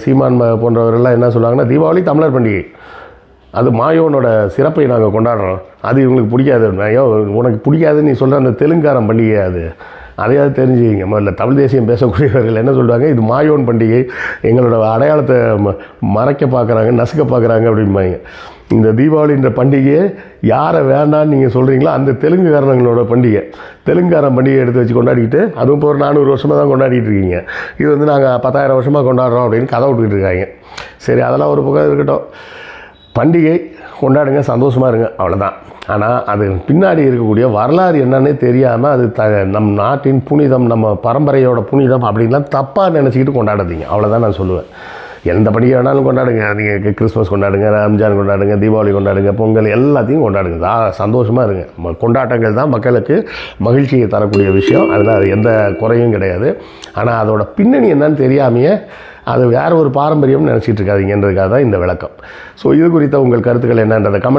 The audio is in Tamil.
சீமான் போன்றவர்கள்லாம் என்ன சொல்லுவாங்கன்னா, தீபாவளி தமிழர் பண்டிகை, அது மாயோனோட சிறப்பை நாங்கள் கொண்டாடுறோம், அது இவங்களுக்கு பிடிக்காது. ஐயோ, உனக்கு பிடிக்காதுன்னு நீ சொல்கிற அந்த தெலுங்காரன் பண்டிகை அதையாவது தெரிஞ்சுக்கிங்க. முதல்ல தமிழ் தேசியம் பேசக்கூடியவர்கள் என்ன சொல்கிறாங்க, இது மாயோன் பண்டிகை, எங்களோட அடையாளத்தை மறைக்க பார்க்குறாங்க, நசுக்க பார்க்குறாங்க அப்படிம்பாங்க. இந்த தீபாவளின்ற பண்டிகையை யாரை வேண்டான்னு நீங்கள் சொல்கிறீங்களோ அந்த தெலுங்குக்காரங்களோட பண்டிகை, தெலுங்காரன் பண்டிகை எடுத்து வச்சு கொண்டாடிக்கிட்டு, அதுவும் இப்போ ஒரு 400 வருஷமாக தான் கொண்டாடிட்டு இருக்கீங்க. இது நாங்கள் 10,000 வருஷமாக கொண்டாடுறோம் அப்படின்னு கதை விட்டுக்கிட்டு இருக்காங்க. சரி, அதெல்லாம் ஒரு பக்கம் இருக்கட்டும். பண்டிகை கொண்டாடுங்க, சந்தோஷமாக இருங்க, அவ்வளோதான். ஆனால் அது பின்னாடி இருக்கக்கூடிய வரலாறு என்னன்னே தெரியாமல் அது நம் நாட்டின் புனிதம், நம்ம பரம்பரையோட புனிதம் அப்படின்லாம் தப்பாக நினச்சிக்கிட்டு கொண்டாடாதீங்க, அவ்வளோதான் நான் சொல்லுவேன். எந்த பண்டிகை வேணாலும் கொண்டாடுங்க, நீங்கள் கிறிஸ்மஸ் கொண்டாடுங்க, ரம்ஜான் கொண்டாடுங்க, தீபாவளி கொண்டாடுங்க, பொங்கல் எல்லாத்தையும் கொண்டாடுங்க, சந்தோஷமாக இருங்க. கொண்டாட்டங்கள் தான் மக்களுக்கு மகிழ்ச்சியை தரக்கூடிய விஷயம், அதில் அது எந்த குறையும் கிடையாது. ஆனால் அதோட பின்னணி என்னன்னு தெரியாமையே அது வேறு ஒரு பாரம்பரியம்னு நினச்சிட்டு இருக்காதீங்கன்றதுக்காக தான் இந்த விளக்கம். ஸோ இது குறித்த உங்கள் கருத்துக்கள் என்னன்றதை கமெண்ட்